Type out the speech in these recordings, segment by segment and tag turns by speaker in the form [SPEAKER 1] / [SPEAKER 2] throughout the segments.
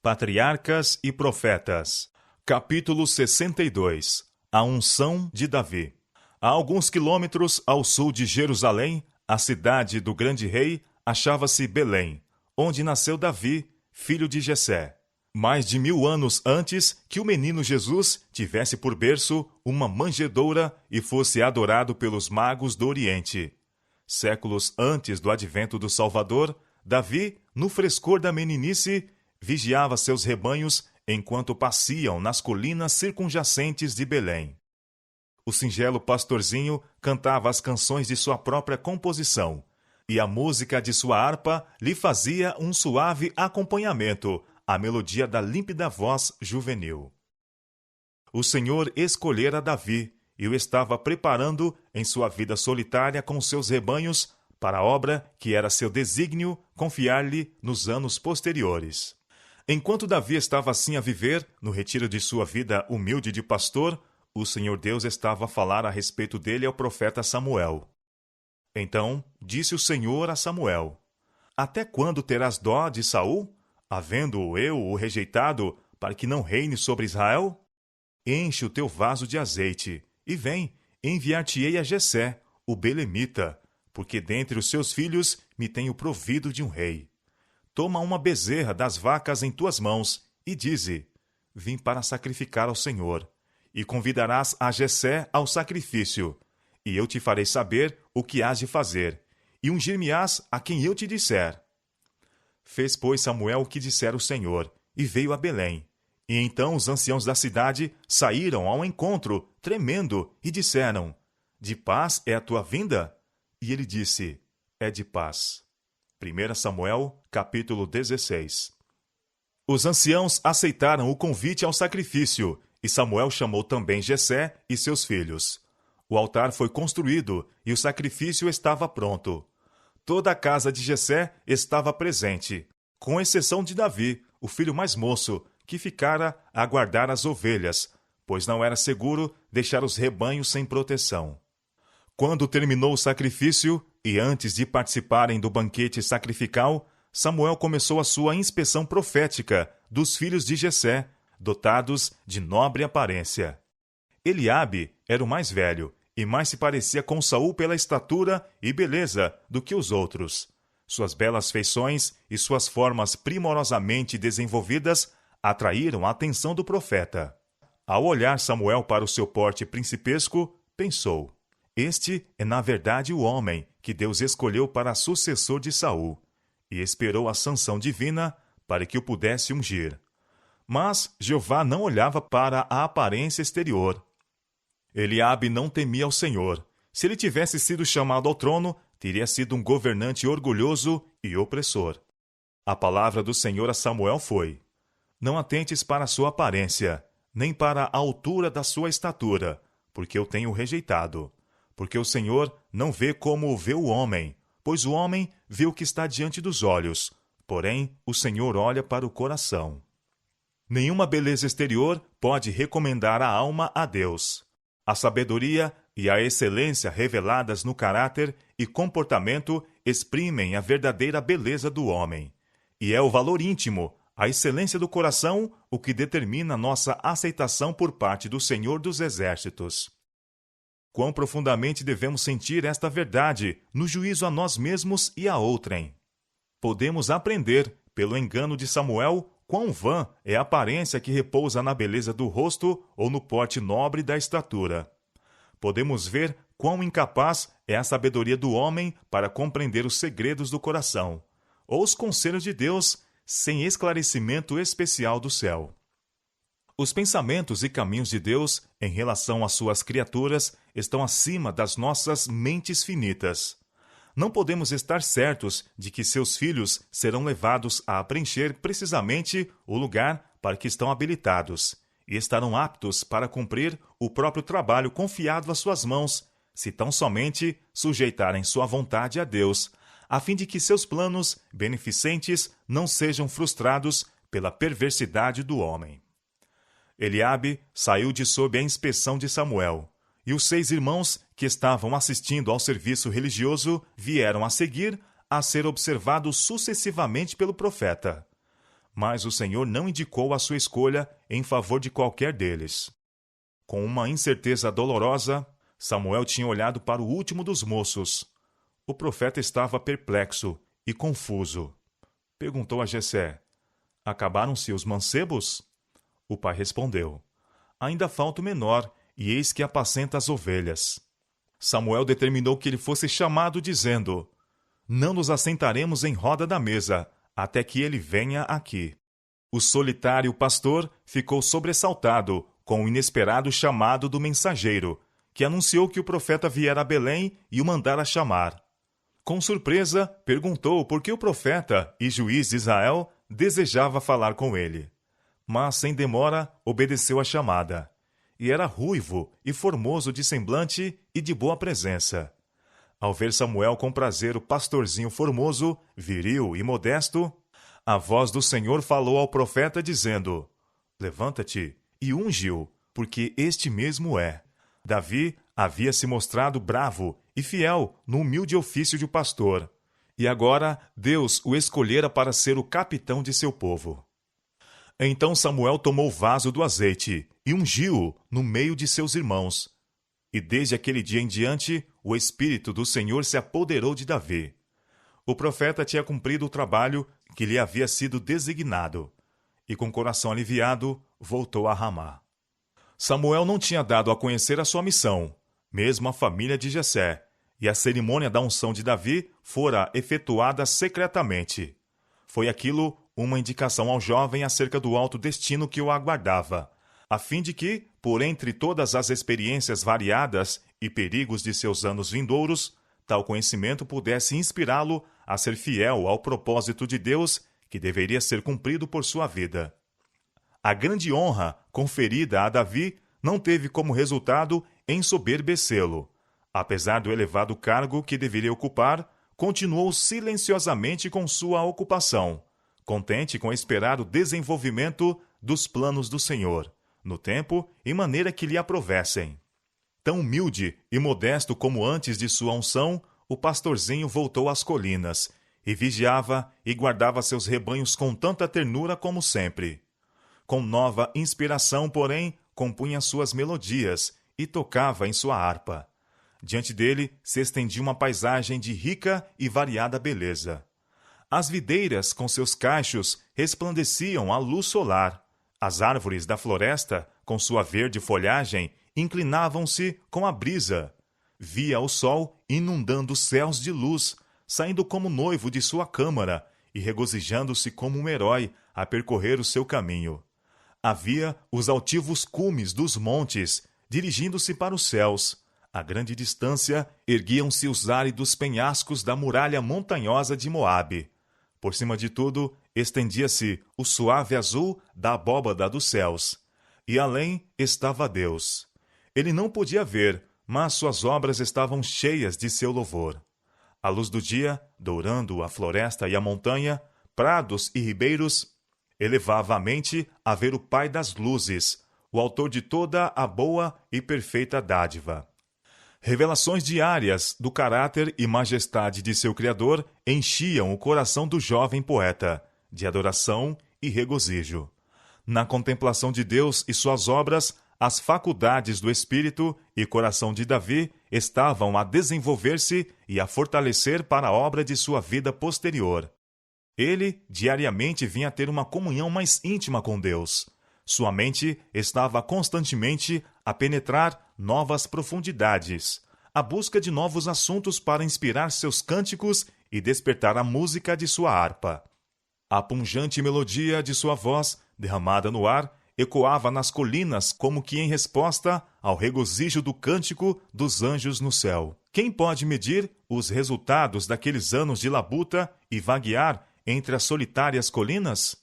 [SPEAKER 1] Patriarcas e Profetas. Capítulo 62. A unção de Davi. A alguns quilômetros ao sul de Jerusalém, a cidade do grande rei, achava-se Belém, onde nasceu Davi, filho de Jessé. Mais de 1000 anos antes que o menino Jesus tivesse por berço uma manjedoura e fosse adorado pelos magos do Oriente. Séculos antes do advento do Salvador, Davi, no frescor da meninice, vigiava seus rebanhos enquanto passeam nas colinas circunjacentes de Belém. O singelo pastorzinho cantava as canções de sua própria composição, e a música de sua harpa lhe fazia um suave acompanhamento à melodia da límpida voz juvenil. O Senhor escolhera Davi e o estava preparando em sua vida solitária com seus rebanhos para a obra que era seu desígnio confiar-lhe nos anos posteriores. Enquanto Davi estava assim a viver, no retiro de sua vida humilde de pastor, o Senhor Deus estava a falar a respeito dele ao profeta Samuel. Então disse o Senhor a Samuel: Até quando terás dó de Saul, havendo eu o rejeitado, para que não reine sobre Israel? Enche o teu vaso de azeite, e vem, enviar-te-ei a Jessé, o belemita, porque dentre os seus filhos me tenho provido de um rei. Toma uma bezerra das vacas em tuas mãos, e dize: Vim para sacrificar ao Senhor. E convidarás a Jessé ao sacrifício, e eu te farei saber o que hás de fazer, e ungir-me-ás a quem eu te disser. Fez, pois, Samuel o que dissera o Senhor, e veio a Belém. E então os anciãos da cidade saíram ao encontro, tremendo, e disseram: De paz é a tua vinda? E ele disse: É de paz. 1 Samuel, capítulo 16. Os anciãos aceitaram o convite ao sacrifício, e Samuel chamou também Jessé e seus filhos. O altar foi construído, e o sacrifício estava pronto. Toda a casa de Jessé estava presente, com exceção de Davi, o filho mais moço, que ficara a guardar as ovelhas, pois não era seguro deixar os rebanhos sem proteção. Quando terminou o sacrifício, e antes de participarem do banquete sacrificial, Samuel começou a sua inspeção profética dos filhos de Jessé, dotados de nobre aparência. Eliabe era o mais velho, e mais se parecia com Saul pela estatura e beleza do que os outros. Suas belas feições e suas formas primorosamente desenvolvidas atraíram a atenção do profeta. Ao olhar Samuel para o seu porte principesco, pensou: Este é na verdade o homem que Deus escolheu para sucessor de Saul, e esperou a sanção divina para que o pudesse ungir. Mas Jeová não olhava para a aparência exterior. Eliabe não temia ao Senhor. Se ele tivesse sido chamado ao trono, teria sido um governante orgulhoso e opressor. A palavra do Senhor a Samuel foi: Não atentes para a sua aparência, nem para a altura da sua estatura, porque eu tenho rejeitado. Porque o Senhor não vê como vê o homem, pois o homem vê o que está diante dos olhos, porém o Senhor olha para o coração. Nenhuma beleza exterior pode recomendar a alma a Deus. A sabedoria e a excelência reveladas no caráter e comportamento exprimem a verdadeira beleza do homem. E é o valor íntimo, a excelência do coração, o que determina nossa aceitação por parte do Senhor dos Exércitos. Quão profundamente devemos sentir esta verdade no juízo a nós mesmos e a outrem. Podemos aprender, pelo engano de Samuel, quão vã é a aparência que repousa na beleza do rosto ou no porte nobre da estatura. Podemos ver quão incapaz é a sabedoria do homem para compreender os segredos do coração, ou os conselhos de Deus, sem esclarecimento especial do céu. Os pensamentos e caminhos de Deus em relação às suas criaturas estão acima das nossas mentes finitas. Não podemos estar certos de que seus filhos serão levados a preencher precisamente o lugar para que estão habilitados e estarão aptos para cumprir o próprio trabalho confiado às suas mãos, se tão somente sujeitarem sua vontade a Deus, a fim de que seus planos beneficentes não sejam frustrados pela perversidade do homem. Eliabe saiu de sob a inspeção de Samuel, e os 6 irmãos que estavam assistindo ao serviço religioso vieram a seguir a ser observados sucessivamente pelo profeta. mas o Senhor não indicou a sua escolha em favor de qualquer deles. Com uma incerteza dolorosa, Samuel tinha olhado para o último dos moços. O profeta estava perplexo e confuso. Perguntou a Jessé: acabaram-se os mancebos? O pai respondeu: ainda falta o menor, e eis que apacenta as ovelhas. Samuel determinou que ele fosse chamado, dizendo: não nos assentaremos em roda da mesa, até que ele venha aqui. O solitário pastor ficou sobressaltado com o inesperado chamado do mensageiro, que anunciou que o profeta viera a Belém e o mandara chamar. Com surpresa, perguntou por que o profeta e juiz de Israel desejava falar com ele. Mas, sem demora, obedeceu à chamada. E era ruivo e formoso de semblante e de boa presença. Ao ver Samuel com prazer o pastorzinho formoso, viril e modesto, a voz do Senhor falou ao profeta, dizendo: levanta-te e unge-o, porque este mesmo é. Davi havia se mostrado bravo e fiel no humilde ofício de pastor, e agora Deus o escolhera para ser o capitão de seu povo. Então Samuel tomou o vaso do azeite e ungiu-o no meio de seus irmãos. E desde aquele dia em diante, o Espírito do Senhor se apoderou de Davi. O profeta tinha cumprido o trabalho que lhe havia sido designado, e com coração aliviado, voltou a Ramá. Samuel não tinha dado a conhecer a sua missão, mesmo a família de Jessé, e a cerimônia da unção de Davi fora efetuada secretamente. Foi aquilo uma indicação ao jovem acerca do alto destino que o aguardava, a fim de que, por entre todas as experiências variadas e perigos de seus anos vindouros, tal conhecimento pudesse inspirá-lo a ser fiel ao propósito de Deus que deveria ser cumprido por sua vida. A grande honra conferida a Davi não teve como resultado ensoberbecê-lo. Apesar do elevado cargo que deveria ocupar, continuou silenciosamente com sua ocupação, contente com esperar o desenvolvimento dos planos do Senhor, no tempo e maneira que lhe aprovessem. Tão humilde e modesto como antes de sua unção, o pastorzinho voltou às colinas e vigiava e guardava seus rebanhos com tanta ternura como sempre. Com nova inspiração, porém, compunha suas melodias e tocava em sua harpa. Diante dele se estendia uma paisagem de rica e variada beleza. As videiras, com seus cachos, resplandeciam à luz solar. As árvores da floresta, com sua verde folhagem, inclinavam-se com a brisa. Via o sol inundando os céus de luz, saindo como noivo de sua câmara e regozijando-se como um herói a percorrer o seu caminho. Havia os altivos cumes dos montes, dirigindo-se para os céus. A grande distância erguiam-se os áridos penhascos da muralha montanhosa de Moabe. Por cima de tudo, estendia-se o suave azul da abóbada dos céus. E além estava Deus. Ele não podia ver, mas suas obras estavam cheias de seu louvor. A luz do dia, dourando a floresta e a montanha, prados e ribeiros, elevava a mente a ver o Pai das luzes, o autor de toda a boa e perfeita dádiva. Revelações diárias do caráter e majestade de seu Criador enchiam o coração do jovem poeta, de adoração e regozijo. Na contemplação de Deus e suas obras, as faculdades do espírito e coração de Davi estavam a desenvolver-se e a fortalecer para a obra de sua vida posterior. Ele diariamente vinha ter uma comunhão mais íntima com Deus. Sua mente estava constantemente a penetrar novas profundidades, à busca de novos assuntos para inspirar seus cânticos e despertar a música de sua harpa. A pungente melodia de sua voz, derramada no ar, ecoava nas colinas como que em resposta ao regozijo do cântico dos anjos no céu. Quem pode medir os resultados daqueles anos de labuta e vaguear entre as solitárias colinas?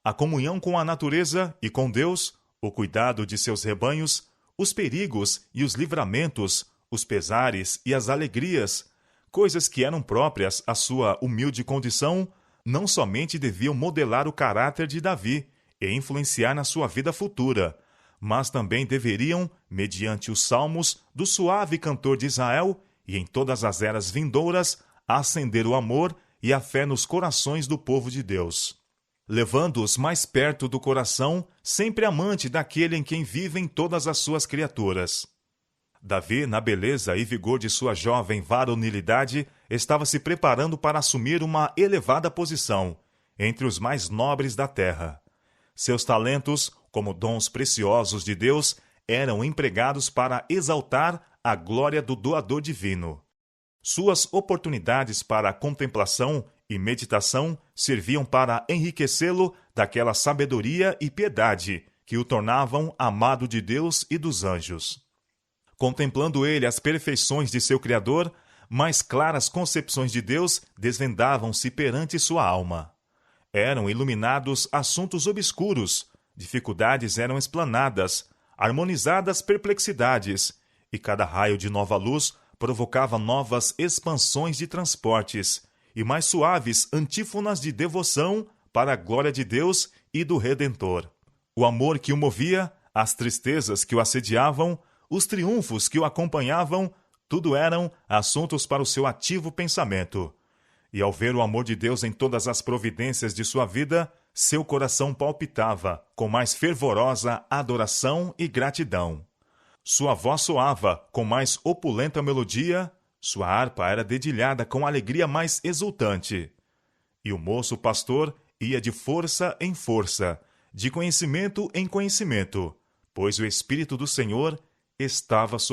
[SPEAKER 1] A comunhão com a natureza e com Deus, o cuidado de seus rebanhos, os perigos e os livramentos, os pesares e as alegrias, coisas que eram próprias à sua humilde condição, não somente deviam modelar o caráter de Davi e influenciar na sua vida futura, mas também deveriam, mediante os salmos do suave cantor de Israel e em todas as eras vindouras, acender o amor e a fé nos corações do povo de Deus. levando-os mais perto do coração, sempre amante daquele em quem vivem todas as suas criaturas. Davi, na beleza e vigor de sua jovem varonilidade, estava se preparando para assumir uma elevada posição entre os mais nobres da terra. Seus talentos, como dons preciosos de Deus, eram empregados para exaltar a glória do doador divino. Suas oportunidades para contemplação e meditação serviam para enriquecê-lo daquela sabedoria e piedade que o tornavam amado de Deus e dos anjos. Contemplando ele as perfeições de seu Criador, mais claras concepções de Deus desvendavam-se perante sua alma. Eram iluminados assuntos obscuros, dificuldades eram explanadas, harmonizadas perplexidades, e cada raio de nova luz provocava novas expansões de transportes e mais suaves antífonas de devoção para a glória de Deus e do Redentor. O amor que o movia, as tristezas que o assediavam, os triunfos que o acompanhavam, tudo eram assuntos para o seu ativo pensamento. E ao ver o amor de Deus em todas as providências de sua vida, seu coração palpitava com mais fervorosa adoração e gratidão. Sua voz soava com mais opulenta melodia, sua harpa era dedilhada com alegria mais exultante. E o moço pastor ia de força em força, de conhecimento em conhecimento, pois o Espírito do Senhor estava sobre